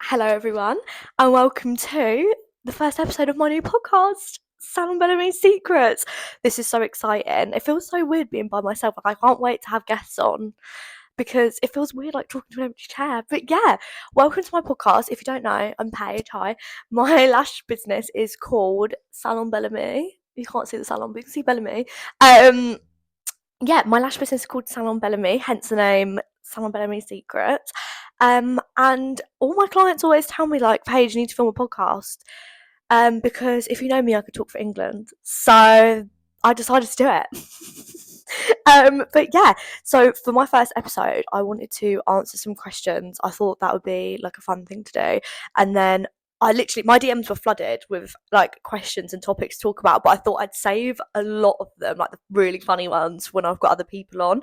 Hello, everyone, and welcome to the first episode of my new podcast, Salon Belle Ame Secrets. This is so exciting. It feels so weird being by myself. Like, I can't wait to have guests on because it feels weird, like talking to an empty chair. But yeah, welcome to my podcast. If you don't know, I'm Paige. Hi. My lash business is called Salon Belle Ame. You can't see the salon, but you can see Belle Ame. Yeah, my lash business is called Salon Belle Ame, hence the name Salon Belle Ame Secrets. And all my clients always tell me, like, Paige, you need to film a podcast. Because if you know me, I could talk for England. So I decided to do it. But yeah, so for my first episode, I wanted to answer some questions. I thought that would be like a fun thing to do. And then my DMs were flooded with like questions and topics to talk about, but I thought I'd save a lot of them, like the really funny ones, when I've got other people on.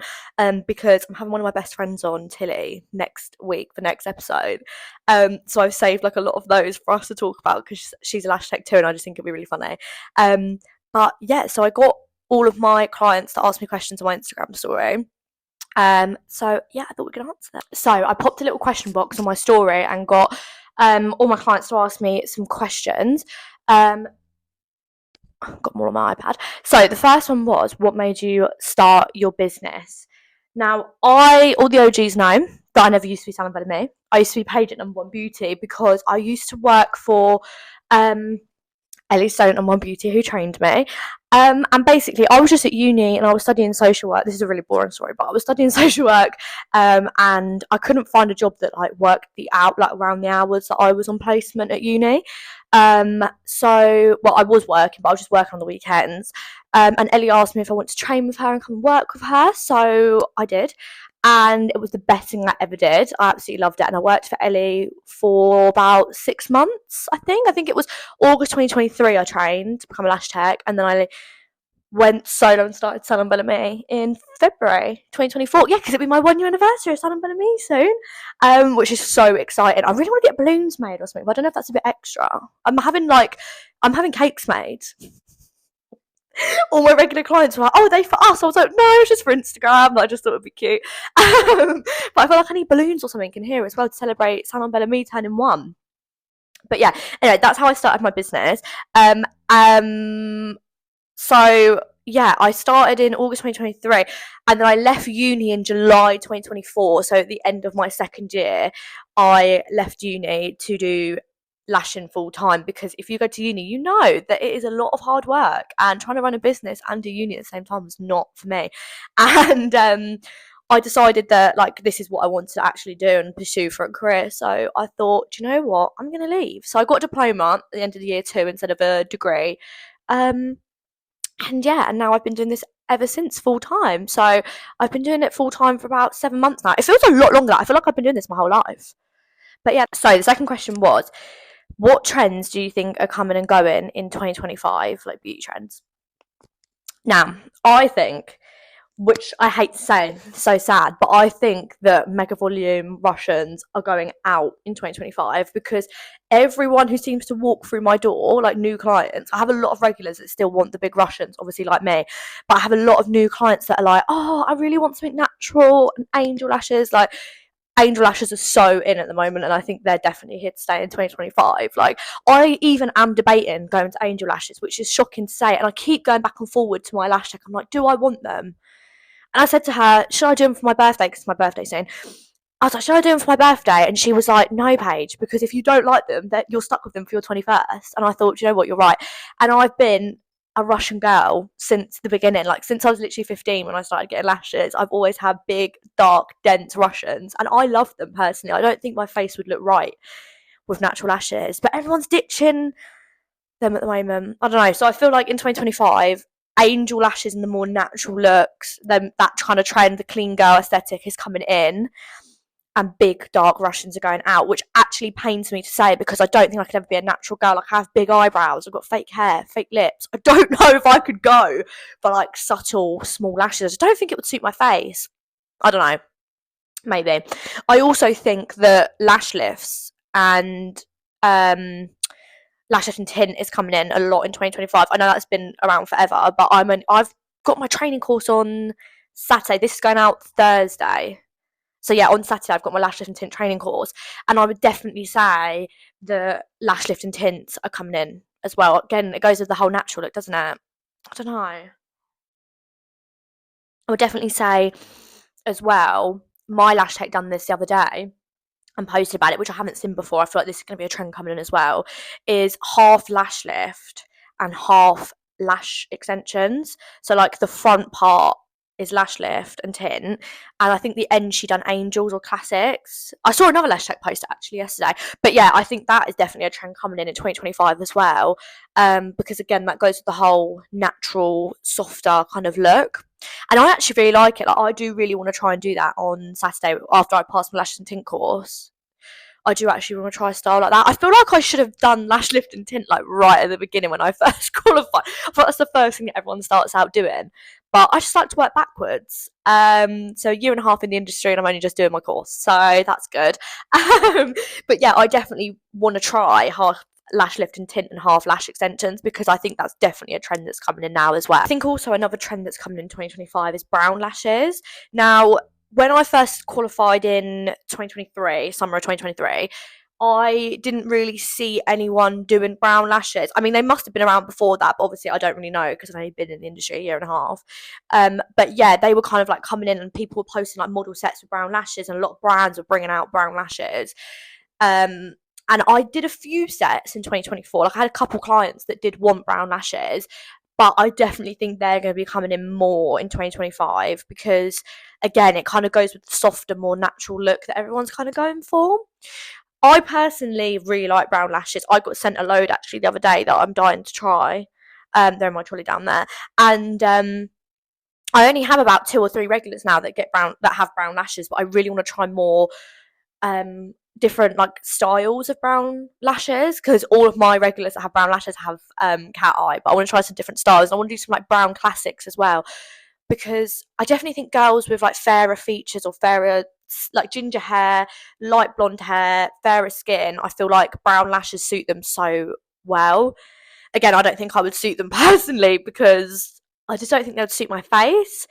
Because I'm having one of my best friends on, Tilly, next week for next episode. So I've saved like a lot of those for us to talk about because she's a lash tech too, and I just think it'd be really funny. But yeah, so I got all of my clients to ask me questions on my Instagram story. So yeah, I thought we could answer that. So I popped a little question box on my story and got all my clients to ask me some questions. I've got more on my iPad. So the first one was, what made you start your business? Now, all the OGs know that I never used to be Salon Belle Ame. I used to be Paige at Number One Beauty because I used to work for Ellie Stone and One Beauty, who trained me. And basically, I was just at uni and I was studying social work. This is a really boring story, but I was studying social work, and I couldn't find a job that like worked around the hours that I was on placement at uni. I was working, but I was just working on the weekends. And Ellie asked me if I wanted to train with her and come work with her, so I did. And it was the best thing I ever did. I absolutely loved it. And I worked for Ellie for about 6 months, I think. I think it was August 2023 I trained to become a lash tech. And then I went solo and started Salon Belle Ame in February 2024. Yeah, because it'll be my 1 year anniversary of Salon Belle Ame soon, which is so exciting. I really want to get balloons made or something, but I don't know if that's a bit extra. I'm having cakes made. All my regular clients were like, "Oh, are they for us?" I was like, "No, it's just for Instagram." I just thought it'd be cute. But I feel like I need balloons or something in here as well to celebrate Salon Belle Ame turning 1. But yeah, anyway, that's how I started my business. So yeah, I started in August 2023, and then I left uni in July 2024. So at the end of my second year, I left uni to do lashing full time, because if you go to uni, you know that it is a lot of hard work, and trying to run a business and do uni at the same time was not for me. And I decided that like this is what I wanted to actually do and pursue for a career. So I thought, do you know what, I'm gonna leave. So I got a diploma at the end of the year 2 instead of a degree. And yeah, and now I've been doing this ever since full time. So I've been doing it full time for about 7 months now. It feels a lot longer. I feel like I've been doing this my whole life. But yeah, so the second question was, what trends do you think are coming and going in 2025, like beauty trends? Now, I think, which I hate to say, so sad, but I think that mega volume Russians are going out in 2025 because everyone who seems to walk through my door, like new clients, I have a lot of regulars that still want the big Russians, obviously like me, but I have a lot of new clients that are like, "Oh, I really want something natural and angel lashes." Like, angel lashes are so in at the moment, and I think they're definitely here to stay in 2025. Like, I even am debating going to angel lashes, which is shocking to say, and I keep going back and forward to my lash tech. I'm like, do I want them? And I said to her, should I do them for my birthday? Because it's my birthday soon. I was like, should I do them for my birthday? And she was like, no, Paige, because if you don't like them, you're stuck with them for your 21st. And I thought, you know what, you're right. And I've been a Russian girl since the beginning. Like, since I was literally 15 when I started getting lashes, I've always had big, dark, dense Russians. And I love them personally. I don't think my face would look right with natural lashes. But everyone's ditching them at the moment. I don't know. So I feel like in 2025, angel lashes and the more natural looks, then that kind of trend, the clean girl aesthetic, is coming in, and big dark Russians are going out, which actually pains me to say because I don't think I could ever be a natural girl. Like, I have big eyebrows, I've got fake hair, fake lips. I don't know if I could go for like subtle small lashes. I don't think it would suit my face. I don't know, maybe. I also think that lash lifts and lash lift and tint is coming in a lot in 2025. I know that's been around forever, but I've got my training course on Saturday. This is going out Thursday. So yeah, on Saturday I've got my lash lift and tint training course, and I would definitely say the lash lift and tints are coming in as well. Again, it goes with the whole natural look, doesn't it? I don't know. I would definitely say as well, my lash tech done this the other day and posted about it, which I haven't seen before. I feel like this is going to be a trend coming in as well, is half lash lift and half lash extensions. So like the front part is lash lift and tint, and I think the end she done angels or classics. I saw another lash tech post actually yesterday, but yeah, I think that is definitely a trend coming in 2025 as well, because again that goes with the whole natural softer kind of look, and I actually really like it. Like, I do really want to try and do that on Saturday after I pass my lash and tint course. I do actually want to try a style like that. I feel like I should have done lash lift and tint like right at the beginning when I first qualified. I thought that's the first thing that everyone starts out doing. But I just like to work backwards. So a year and a half in the industry and I'm only just doing my course. So that's good. But yeah, I definitely want to try half lash lift and tint and half lash extensions, because I think that's definitely a trend that's coming in now as well. I think also another trend that's coming in 2025 is brown lashes. Now, when I first qualified in 2023, summer of 2023, I didn't really see anyone doing brown lashes. I mean, they must have been around before that, but obviously I don't really know because I've only been in the industry a year and a half. But yeah, they were kind of like coming in and people were posting like model sets with brown lashes, and a lot of brands were bringing out brown lashes. And I did a few sets in 2024. Like I had a couple clients that did want brown lashes, but I definitely think they're going to be coming in more in 2025 because, again, it kind of goes with the softer, more natural look that everyone's kind of going for. I personally really like brown lashes. I got sent a load actually the other day that I'm dying to try. They're in my trolley down there, and I only have about 2 or 3 regulars now that have brown lashes, but I really want to try more different like styles of brown lashes, because all of my regulars that have brown lashes have cat eye, but I want to try some different styles. I want to do some like brown classics as well, because I definitely think girls with like fairer features or fairer like ginger hair, light blonde hair, fairer skin, I feel like brown lashes suit them so well. Again, I don't think I would suit them personally because I just don't think they would suit my face.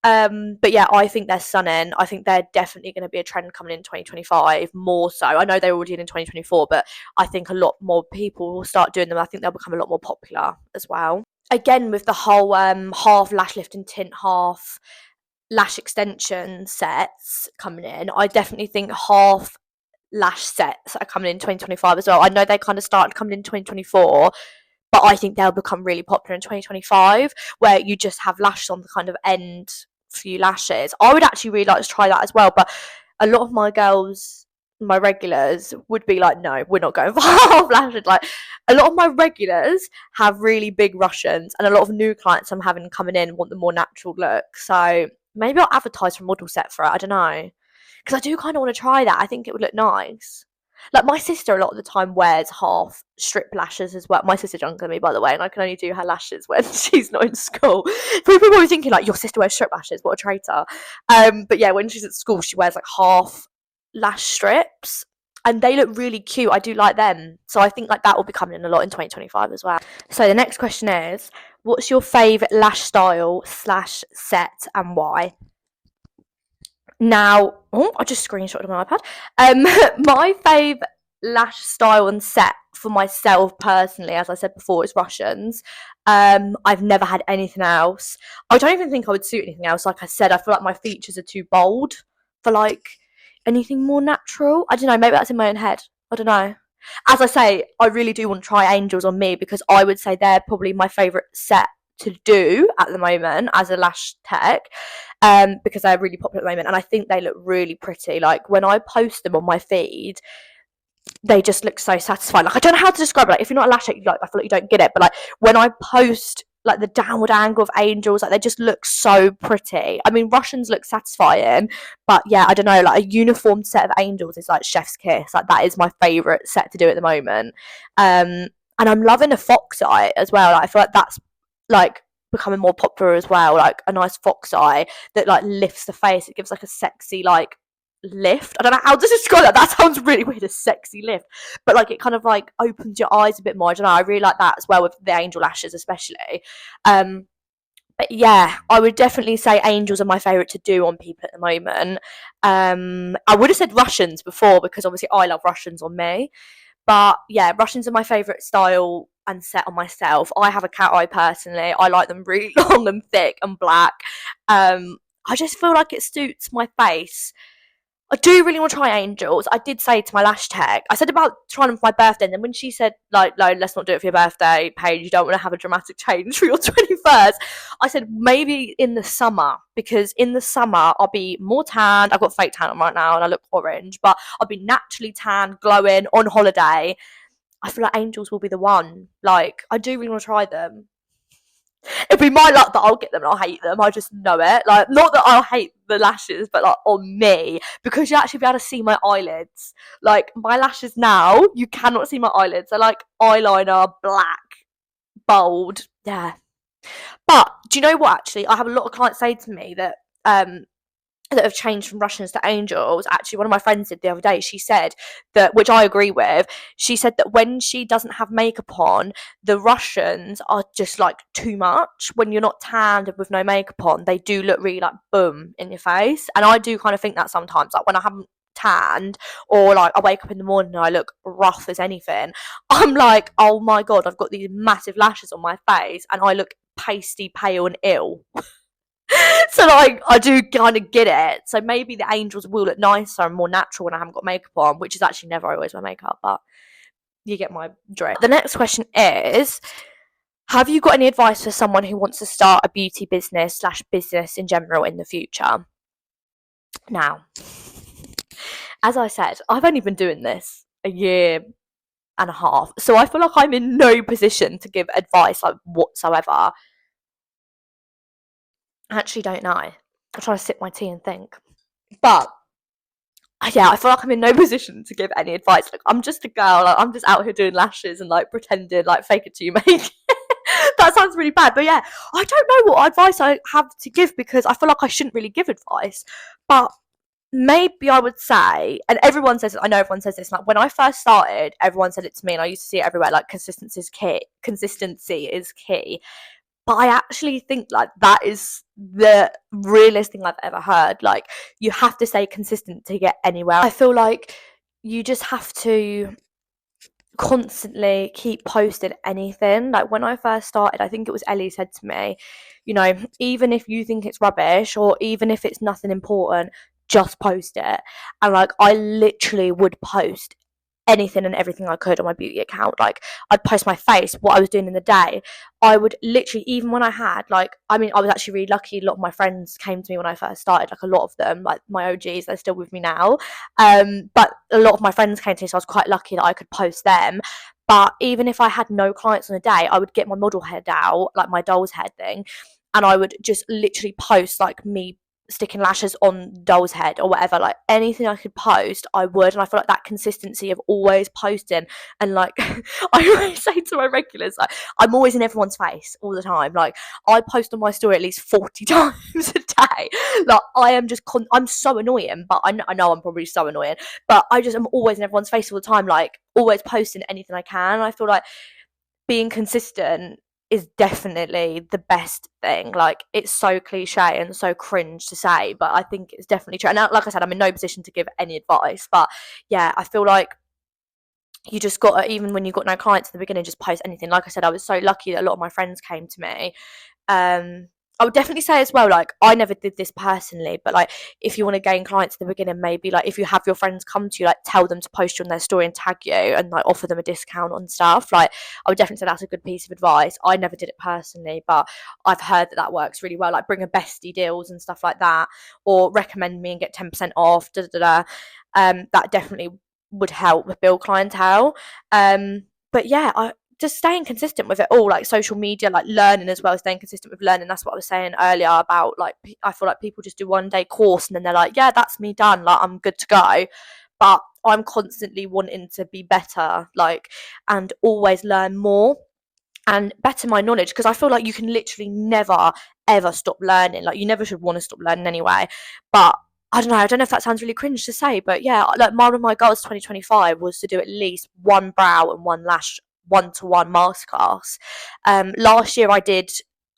But yeah, I think they're stunning. I think they're definitely going to be a trend coming in 2025 more so. I know they were already in 2024, but I think a lot more people will start doing them. I think they'll become a lot more popular as well. Again, with the whole half lash lift and tint, half lash extension sets coming in, I definitely think half lash sets are coming in 2025 as well. I know they kind of started coming in 2024, but I think they'll become really popular in 2025, where you just have lashes on the kind of end few lashes. I would actually really like to try that as well, but a lot of my girls, my regulars, would be like, no, we're not going for half lashes. Like, a lot of my regulars have really big Russians, and a lot of new clients I'm having coming in want the more natural look. So maybe I'll advertise for a model set for it. I don't know, because I do kind of want to try that. I think it would look nice. Like, my sister a lot of the time wears half strip lashes as well. My sister's younger than me, by the way, and I can only do her lashes when she's not in school. People are thinking like, your sister wears strip lashes, what a traitor. But yeah, when she's at school, she wears like half lash strips, and they look really cute. I do like them, so I think like that will be coming in a lot in 2025 as well. So the next question is, what's your favourite lash style / set and why? Now, I just screenshotted on my iPad. My fave lash style and set for myself personally, as I said before, is Russians. I've never had anything else. I don't even think I would suit anything else. Like I said, I feel like my features are too bold for like anything more natural. I don't know. Maybe that's in my own head. I don't know. As I say, I really do want to try angels on me, because I would say they're probably my favourite set to do at the moment as a lash tech, because they're really popular at the moment, and I think they look really pretty. Like, when I post them on my feed, they just look so satisfying. Like, I don't know how to describe it. Like, if you're not a lash tech, like, I feel like you don't get it, but like when I post like the downward angle of angels, like they just look so pretty. I mean, Russians look satisfying, but yeah, I don't know, like a uniform set of angels is like chef's kiss. Like, that is my favorite set to do at the moment. And I'm loving a fox eye as well. Like, I feel like that's like becoming more popular as well, like a nice fox eye that like lifts the face. It gives like a sexy like lift. I don't know how to describe that. That sounds really weird, a sexy lift, but like it kind of like opens your eyes a bit more. I don't know, I really like that as well with the angel lashes especially. But yeah, I would definitely say angels are my favourite to do on people at the moment. I would have said Russians before because obviously I love Russians on me. But yeah, Russians are my favourite style and set on myself. I have a cat eye personally. I like them really long and thick and black. I just feel like it suits my face. I do really want to try angels. I did say to my lash tech, I said about trying them for my birthday, and then when she said, like, no, let's not do it for your birthday, Paige, you don't want to have a dramatic change for your 21st, I said maybe in the summer, because in the summer I'll be more tanned. I've got fake tan on right now and I look orange, but I'll be naturally tanned, glowing, on holiday. I feel like angels will be the one. Like, I do really want to try them. It'd be my luck that I'll get them and I'll hate them. I just know it. Like, not that I'll hate the lashes, but like on me, because you actually be able to see my eyelids. Like, my lashes now, you cannot see my eyelids. They're like eyeliner, black, bold. Yeah. But do you know what? Actually, I have a lot of clients say to me that have changed from Russians to angels. Actually, one of my friends did the other day. She said that, which I agree with, she said that when she doesn't have makeup on, the Russians are just like too much. When you're not tanned and with no makeup on, they do look really like boom in your face. And I do kind of think that sometimes, like when I haven't tanned or like I wake up in the morning and I look rough as anything, I'm like, oh my god, I've got these massive lashes on my face and I look pasty, pale, and ill. So like I do kind of get it. So maybe the angels will look nicer and more natural when I haven't got makeup on, which is actually never always my makeup, but you get my drift. The next question is, have you got any advice for someone who wants to start a beauty business slash business in general in the future? Now, as I said, I've only been doing this a year and a half, so I feel like I'm in no position to give advice like whatsoever. I actually don't know. I'll try to sip my tea and think. But yeah, I feel like I'm in no position to give any advice. Like, I'm just a girl. Like, I'm just out here doing lashes and like pretending, like fake it till you make it. That sounds really bad, but yeah, I don't know what advice I have to give because I feel like I shouldn't really give advice. But maybe I would say, and everyone says it, I know everyone says this, like when I first started, everyone said it to me, and I used to see it everywhere, like consistency is key. Consistency is key. But I actually think like that is the realest thing I've ever heard. Like, you have to stay consistent to get anywhere. I feel like you just have to constantly keep posting anything. Like when I first started, I think it was Ellie said to me, you know, even if you think it's rubbish or even if it's nothing important, just post it. And like I literally would post anything and everything I could on my beauty account. Like, I'd post my face, what I was doing in the day. I would literally, even when I had, like, I mean, I was actually really lucky. A lot of my friends came to me when I first started, like, a lot of them, like, my OGs, they're still with me now. But a lot of my friends came to me, so I was quite lucky that I could post them. But even if I had no clients on a day, I would get my model head out, like my doll's head thing, and I would just literally post, like, me sticking lashes on doll's head or whatever, like anything I could post I would. And I feel like that consistency of always posting, and like I always say to my regulars, like I'm always in everyone's face all the time. Like I post on my story at least 40 times a day. Like I am just I'm so annoying, but I know I'm probably so annoying, but I just am always in everyone's face all the time, like always posting anything I can. And I feel like being consistent is definitely the best thing. Like, it's so cliche and so cringe to say, but I think it's definitely true. And like I said, I'm in no position to give any advice, but yeah, I feel like you just got to, even when you've got no clients in the beginning, just post anything. Like I said, I was so lucky that a lot of my friends came to me. I would definitely say as well, like I never did this personally, but like if you want to gain clients in the beginning, maybe like if you have your friends come to you, like tell them to post you on their story and tag you and like offer them a discount on stuff. Like I would definitely say that's a good piece of advice. I never did it personally, but I've heard that that works really well. Like bring a bestie deals and stuff like that, or recommend me and get 10% off. That definitely would help with build clientele. But yeah, I just staying consistent with it all, like social media, like learning as well, staying consistent with learning. That's what I was saying earlier about, like, I feel like people just do 1 day course and then they're like, yeah, that's me done, like I'm good to go. But I'm constantly wanting to be better, like, and always learn more and better my knowledge, because I feel like you can literally never ever stop learning. Like you never should want to stop learning anyway. But I don't know if that sounds really cringe to say, but yeah, like one of my goals 2025 was to do at least one brow and one lash one-to-one masterclass. Last year I did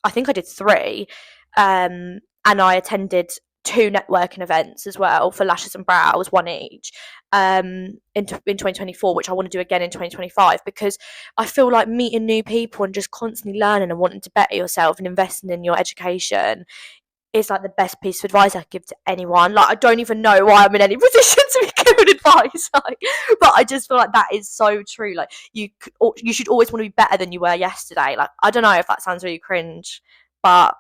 I think I did 3, and I attended 2 networking events as well for lashes and brows, one each, in 2024, which I want to do again in 2025, because I feel like meeting new people and just constantly learning and wanting to better yourself and investing in your education is like the best piece of advice I could give to anyone. Like, I don't even know why I'm in any position to be giving advice, like, but I just feel like that is so true. Like, you should always want to be better than you were yesterday. Like, I don't know if that sounds really cringe, but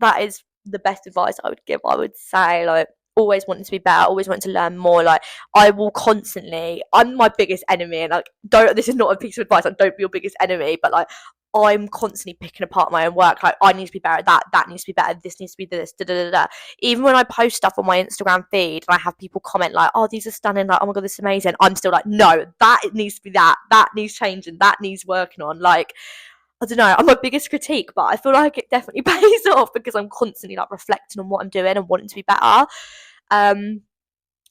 that is the best advice I would give. I would say, like, always wanting to be better, always wanting to learn more. Like, I will constantly, I'm my biggest enemy, and like, don't, this is not a piece of advice, like, don't be your biggest enemy, but like, I'm constantly picking apart my own work. Like, I need to be better at that. That needs to be better. This needs to be this. Da, da, da, da. Even when I post stuff on my Instagram feed and I have people comment like, "Oh, these are stunning." Like, "Oh my god, this is amazing." I'm still like, "No, that needs to be that. That needs changing. That needs working on." Like, I don't know. I'm my biggest critique, but I feel like it definitely pays off because I'm constantly like reflecting on what I'm doing and wanting to be better. I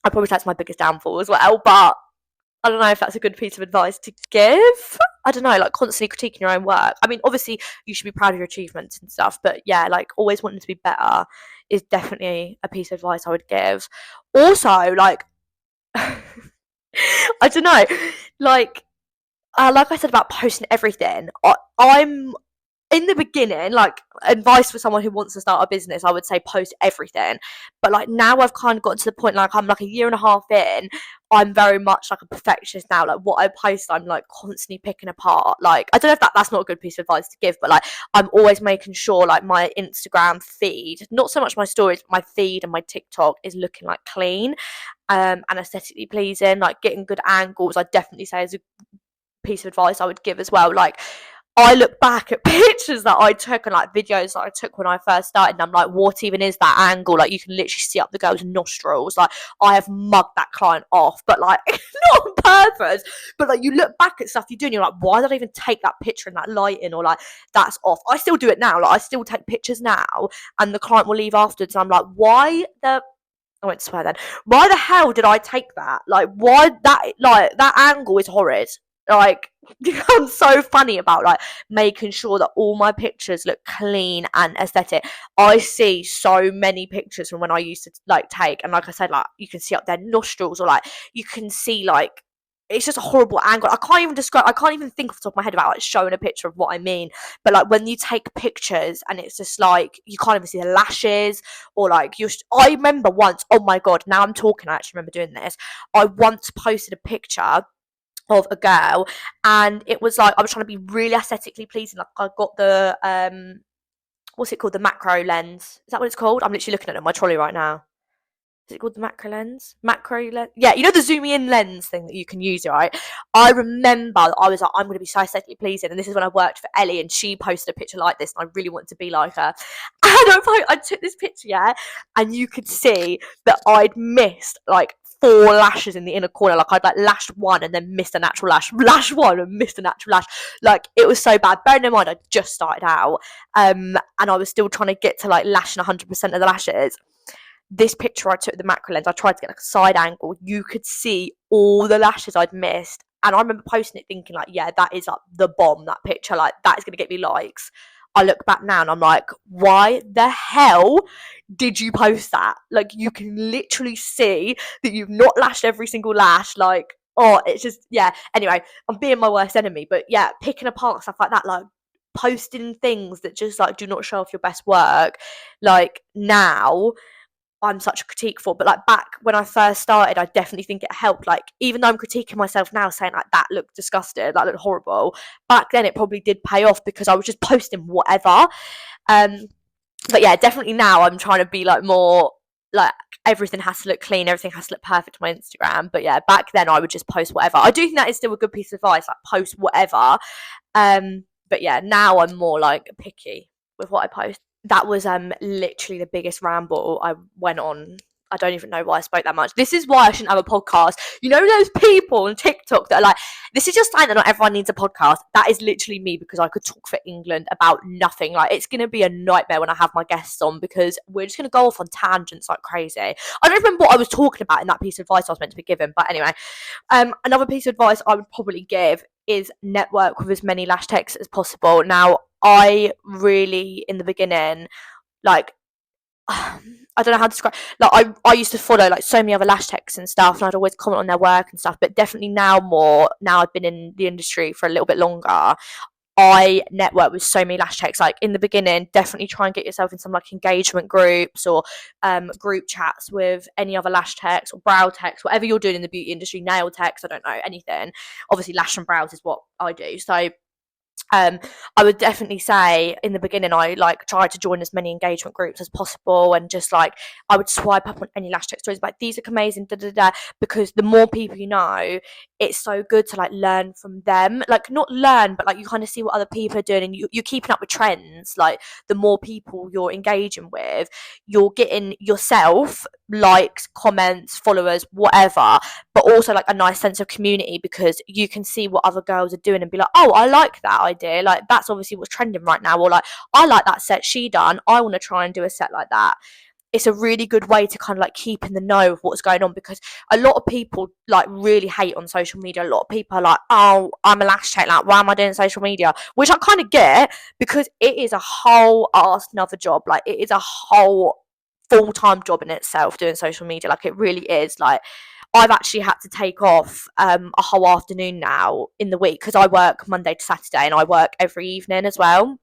probably that's my biggest downfall as well, but I don't know if that's a good piece of advice to give. I don't know, like constantly critiquing your own work. I mean, obviously you should be proud of your achievements and stuff, but yeah, like always wanting to be better is definitely a piece of advice I would give. Also, like, I don't know, like, like I said about posting everything, I'm in the beginning, like, advice for someone who wants to start a business, I would say post everything. But like, now I've kind of gotten to the point, like, I'm like a year and a half in, I'm very much like a perfectionist now. Like, what I post, I'm like constantly picking apart. Like, I don't know if that's not a good piece of advice to give, but like, I'm always making sure like my Instagram feed, not so much my stories, but my feed and my TikTok is looking like clean, and aesthetically pleasing, like getting good angles. I definitely say is a piece of advice I would give as well. Like, I look back at pictures that I took and like videos that I took when I first started, and I'm like, what even is that angle? Like, you can literally see up the girl's nostrils. Like, I have mugged that client off, but like, not on purpose. But like, you look back at stuff you do and you're like, why did I even take that picture in that lighting? Or like, that's off. I still do it now. Like, I still take pictures now, and the client will leave afterwards. And I'm like, why the I won't swear then. Why the hell did I take that? Like, why that angle is horrid. Like, I'm so funny about like making sure that all my pictures look clean and aesthetic. I see so many pictures from when I used to like take, and like I said, like you can see up their nostrils, or like you can see like it's just a horrible angle. I can't even think off the top of my head about like showing a picture of what I mean. But like when you take pictures and it's just like you can't even see the lashes, or like I remember once, oh my god, now I'm talking, I actually remember doing this. I once posted a picture of a girl, and it was like I was trying to be really aesthetically pleasing. Like, I got the what's it called, the macro lens, is that what it's called? I'm literally looking at it on my trolley right now. Is it called the macro lens? Macro lens? Yeah, you know the zoomy in lens thing that you can use, right? I remember I was like, I'm going to be so aesthetically pleasing, and this is when I worked for Ellie, and she posted a picture like this, and I really wanted to be like her. And I took this picture, yeah, and you could see that I'd missed like 4 lashes in the inner corner. Like, I'd like lashed one and then missed a natural lash, lash one and missed a natural lash. Like, it was so bad. Bearing in mind, I just started out, and I was still trying to get to like lashing 100% of the lashes. This picture I took with the macro lens, I tried to get like a side angle. You could see all the lashes I'd missed. And I remember posting it thinking like, yeah, that is like the bomb, that picture. Like, that is going to get me likes. I look back now and I'm like, why the hell did you post that? Like, you can literally see that you've not lashed every single lash. Like, oh, it's just, yeah. Anyway, I'm being my worst enemy. But yeah, picking apart stuff like that, like posting things that just like do not show off your best work. Like, now I'm such a critique for, but like back when I first started, I definitely think it helped. Like, even though I'm critiquing myself now, saying like that looked disgusting, that looked horrible, back then it probably did pay off because I was just posting whatever. But yeah, definitely now I'm trying to be like more like everything has to look clean, everything has to look perfect on my Instagram. But yeah, back then I would just post whatever. I do think that is still a good piece of advice, like post whatever. But yeah, now I'm more like picky with what I post. That was literally the biggest ramble I went on. I don't even know why I spoke that much. This is why I shouldn't have a podcast. You know those people on TikTok that are like, this is just saying that not everyone needs a podcast. That is literally me, because I could talk for England about nothing. Like, it's going to be a nightmare when I have my guests on, because we're just going to go off on tangents like crazy. I don't remember what I was talking about in that piece of advice I was meant to be given. But anyway, another piece of advice I would probably give is network with as many lash techs as possible. Now, I really, in the beginning, like, I don't know how to describe, like, I used to follow like so many other lash techs and stuff, and I'd always comment on their work and stuff, but definitely now more, now I've been in the industry for a little bit longer, I network with so many lash techs. Like, in the beginning, definitely try and get yourself in some like engagement groups or group chats with any other lash techs or brow techs, whatever you're doing in the beauty industry, nail techs, I don't know, anything. Obviously, lash and brows is what I do. So um, I would definitely say in the beginning I like tried to join as many engagement groups as possible, and just like I would swipe up on any lash tech stories like, these are amazing, da da da, because the more people you know, it's so good to like learn from them. Like, not learn, but like you kind of see what other people are doing, and you're keeping up with trends. Like, the more people you're engaging with, you're getting yourself likes, comments, followers, whatever, but also like a nice sense of community, because you can see what other girls are doing and be like, oh, I like that idea, like that's obviously what's trending right now, or like, I like that set she done, I want to try and do a set like that. It's a really good way to kind of like keep in the know of what's going on, because a lot of people like really hate on social media. A lot of people are like, oh, I'm a lash tech, like why am I doing social media, which I kind of get, because it is a whole ass another job. Like, it is a whole full-time job in itself doing social media, like it really is. Like, I've actually had to take off a whole afternoon now in the week, because I work Monday to Saturday and I work every evening as well,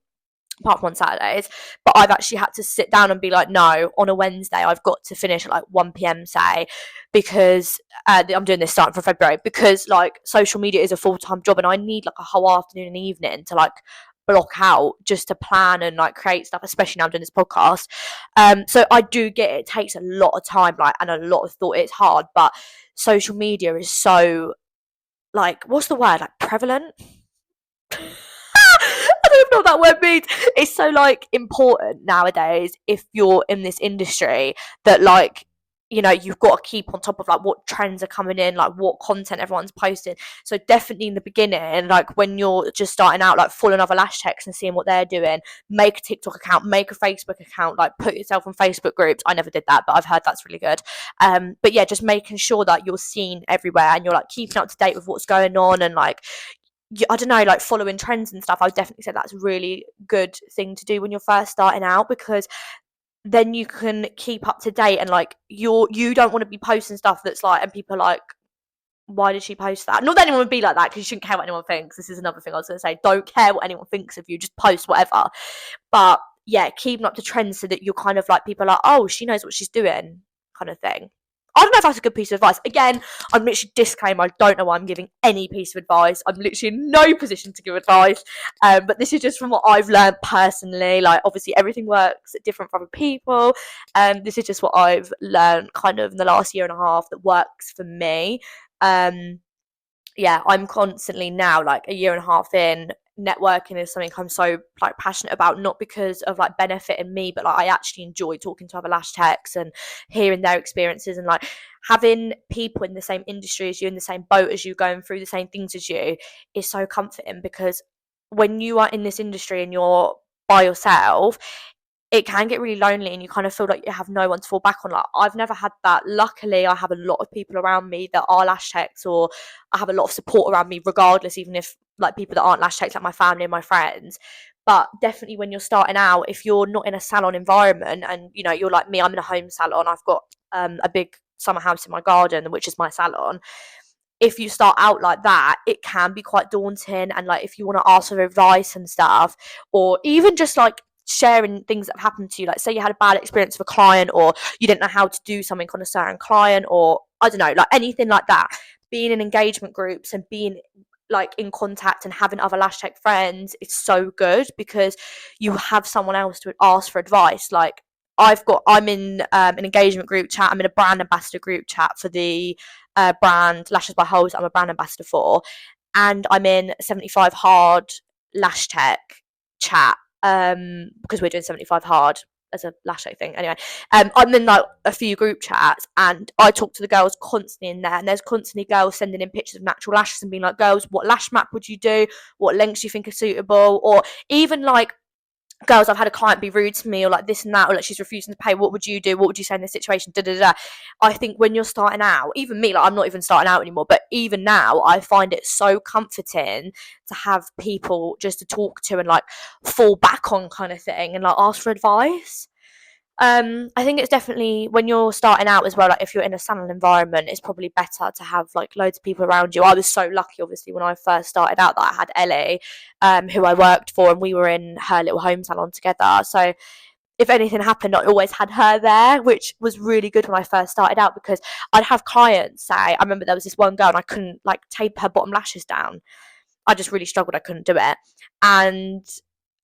apart from on Saturdays. But I've actually had to sit down and be like, no, on a Wednesday I've got to finish at like 1 p.m, say, because I'm doing this starting from February, because like social media is a full-time job and I need like a whole afternoon and evening to like block out just to plan and like create stuff, especially now I'm doing this podcast. So I do get it takes a lot of time, like, and a lot of thought. It's hard, but social media is so, like, what's the word, like, prevalent. I don't even know what that word means. It's so like important nowadays if you're in this industry, that like, you know, you've got to keep on top of like what trends are coming in, like what content everyone's posting. So definitely in the beginning, like when you're just starting out, like following other lash techs and seeing what they're doing, make a TikTok account, make a Facebook account, like put yourself on Facebook groups. I never did that, but I've heard that's really good. But yeah, just making sure that you're seen everywhere and you're like keeping up to date with what's going on, and like, I don't know, like following trends and stuff. I would definitely say that's a really good thing to do when you're first starting out, because then you can keep up to date, and like you don't want to be posting stuff that's like, and people are like, why did she post that? Not that anyone would be like that, because you shouldn't care what anyone thinks. This is another thing I was going to say. Don't care what anyone thinks of you. Just post whatever. But yeah, keeping up to trends so that you're kind of like, people are like, oh, she knows what she's doing, kind of thing. I don't know if that's a good piece of advice. Again, I'm literally disclaimer, I don't know why I'm giving any piece of advice. I'm literally in no position to give advice. But this is just from what I've learned personally. Like, obviously everything works different for other people. This is just what I've learned kind of in the last year and a half that works for me. Yeah, I'm constantly now, like a year and a half in, networking is something I'm so like passionate about, not because of like benefiting me, but like I actually enjoy talking to other lash techs and hearing their experiences, and like having people in the same industry as you, in the same boat as you, going through the same things as you, is so comforting. Because when you are in this industry and you're by yourself, it can get really lonely and you kind of feel like you have no one to fall back on. Like, I've never had that. Luckily, I have a lot of people around me that are lash techs, or I have a lot of support around me regardless, even if like people that aren't lash techs, like my family and my friends. But definitely when you're starting out, if you're not in a salon environment, and you know, you're like me, I'm in a home salon, I've got a big summer house in my garden, which is my salon. If you start out like that, it can be quite daunting. And like, if you want to ask for advice and stuff, or even just like sharing things that have happened to you, like say you had a bad experience with a client, or you didn't know how to do something on a certain client, or I don't know, like anything like that, being in engagement groups and being like in contact and having other lash tech friends is so good, because you have someone else to ask for advice. Like, I'm in an engagement group chat, I'm in a brand ambassador group chat for the brand Lashes by Holes I'm a brand ambassador for, and I'm in 75 Hard Lash Tech chat, because we're doing 75 Hard as a lash tech thing. Anyway, I'm in like a few group chats, and I talk to the girls constantly in there, and there's constantly girls sending in pictures of natural lashes and being like, girls, what lash map would you do? What lengths do you think are suitable? Or even like, girls, I've had a client be rude to me, or like this and that, or like she's refusing to pay. What would you do? What would you say in this situation? Da, da, da. I think when you're starting out, even me, like I'm not even starting out anymore, but even now, I find it so comforting to have people just to talk to and like fall back on, kind of thing, and like ask for advice. I think it's definitely when you're starting out as well, like if you're in a salon environment, it's probably better to have like loads of people around you. I was so lucky, obviously, when I first started out, that I had Ellie, who I worked for, and we were in her little home salon together. So if anything happened, I always had her there, which was really good when I first started out, because I'd have clients say, I remember there was this one girl and I couldn't like tape her bottom lashes down. I just really struggled. I couldn't do it. And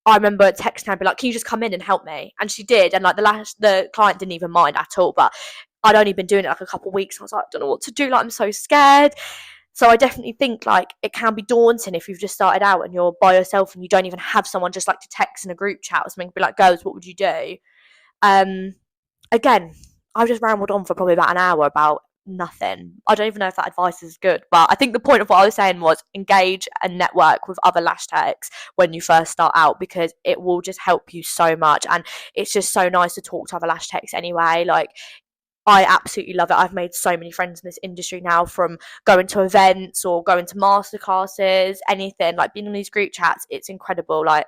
I remember texting her and be like, can you just come in and help me? And she did. And like the client didn't even mind at all. But I'd only been doing it like a couple of weeks. I was like, I don't know what to do. Like, I'm so scared. So I definitely think like it can be daunting if you've just started out and you're by yourself and you don't even have someone just like to text in a group chat or something. Be like, girls, what would you do? Um, Again, I've just rambled on for probably about an hour about nothing. I don't even know if that advice is good, but I think the point of what I was saying was engage and network with other lash techs when you first start out, because it will just help you so much. And it's just so nice to talk to other lash techs anyway. Like, I absolutely love it. I've made so many friends in this industry now, from going to events or going to masterclasses, anything, like being on these group chats. It's incredible. Like,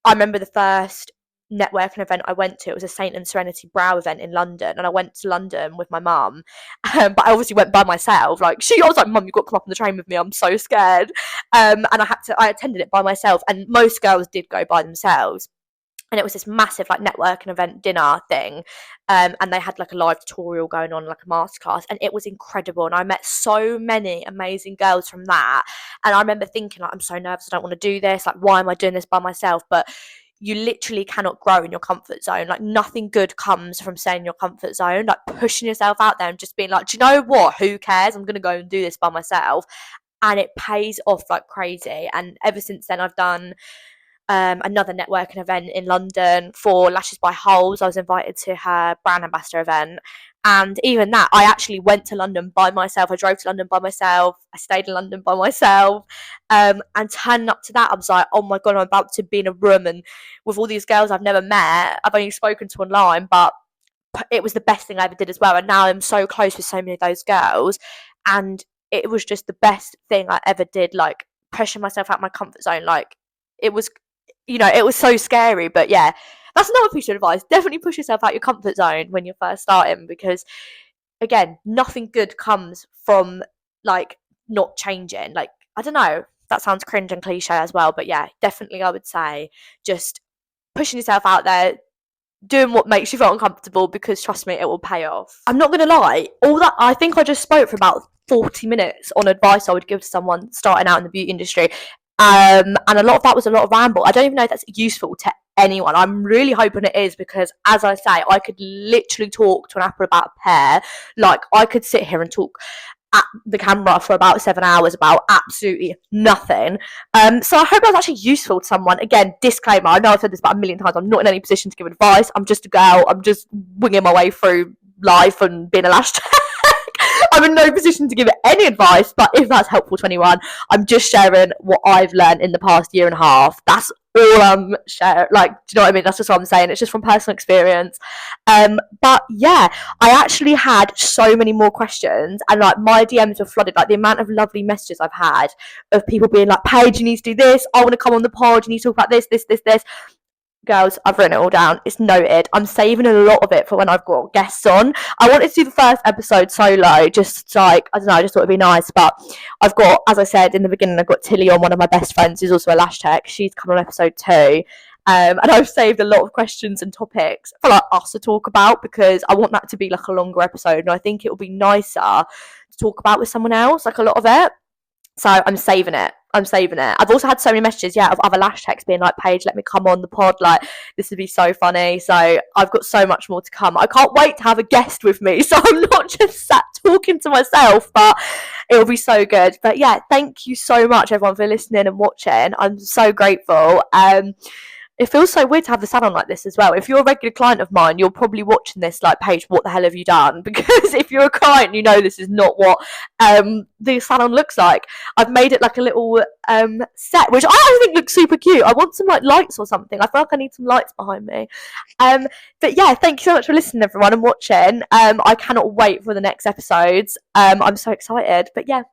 I remember the first networking event I went to, it was a Saint and Serenity Brow event in London, and I went to London with my mum, but I obviously went by myself. Like, I was like, Mum, you've got to come up on the train with me, I'm so scared. And I attended it by myself, and most girls did go by themselves. And it was this massive like networking event dinner thing, and they had like a live tutorial going on, like a masterclass, and it was incredible. And I met so many amazing girls from that. And I remember thinking, like, I'm so nervous, I don't want to do this. Like, why am I doing this by myself? But you literally cannot grow in your comfort zone. Like, nothing good comes from staying in your comfort zone. Like, pushing yourself out there and just being like, do you know what? Who cares? I'm gonna go and do this by myself. And it pays off like crazy. And ever since then, I've done another networking event in London for Lashes by Holes. I was invited to her brand ambassador event. And even that, I actually went to London by myself. I drove to London by myself. I stayed in London by myself. And turning up to that, I was like, oh my God, I'm about to be in a room and with all these girls I've never met. I've only spoken to online, but it was the best thing I ever did as well. And now I'm so close with so many of those girls. And it was just the best thing I ever did, like pushing myself out of my comfort zone. Like, it was, it was so scary, but yeah, that's another piece of advice. Definitely push yourself out your comfort zone when you're first starting, because again, nothing good comes from like not changing. Like, I don't know, that sounds cringe and cliche as well, but yeah, definitely I would say just pushing yourself out there, doing what makes you feel uncomfortable, because trust me, it will pay off. I'm not gonna lie, all that I think I just spoke for about 40 minutes on advice I would give to someone starting out in the beauty industry. And a lot of that was a lot of ramble. I don't even know if that's useful to anyone. I'm really hoping it is, because as I say, I could literally talk to an apple about a pear. Like, I could sit here and talk at the camera for about 7 hours about absolutely nothing. So I hope that was actually useful to someone. Again, disclaimer, I know I've said this about a million times, I'm not in any position to give advice. I'm just a girl. I'm just winging my way through life and being a lash tech. I'm in no position to give any advice, but if that's helpful to anyone, I'm just sharing what I've learned in the past year and a half. That's all I'm sharing. Like, do you know what I mean? That's just what I'm saying. It's just from personal experience. But yeah, I actually had so many more questions, and like my DMs were flooded. Like, the amount of lovely messages I've had of people being like, Paige, you need to do this. I want to come on the pod. You need to talk about this, this, this, this. Girls, I've written it all down. It's noted. I'm saving a lot of it for when I've got guests on. I wanted to do the first episode solo, just like, I don't know, I just thought it'd be nice. But I've got, as I said in the beginning, I've got Tilly on, one of my best friends, who's also a lash tech. She's coming on episode 2. And I've saved a lot of questions and topics for like us to talk about, because I want that to be like a longer episode. And I think it will be nicer to talk about with someone else, like a lot of it. So I'm saving it. I've also had so many messages, of other lash techs being like, Paige, let me come on the pod. Like, this would be so funny. So I've got so much more to come. I can't wait to have a guest with me, so I'm not just sat talking to myself, but it'll be so good. But yeah, thank you so much, everyone, for listening and watching. I'm so grateful. It feels so weird to have the salon like this as well. If you're a regular client of mine, you're probably watching this like, Paige, what the hell have you done? Because if you're a client, you know this is not what the salon looks like. I've made it like a little set, which I think looks super cute. I want some like lights or something. I feel like I need some lights behind me. But yeah, thank you so much for listening, everyone, and watching. I cannot wait for the next episodes. I'm so excited. But yeah.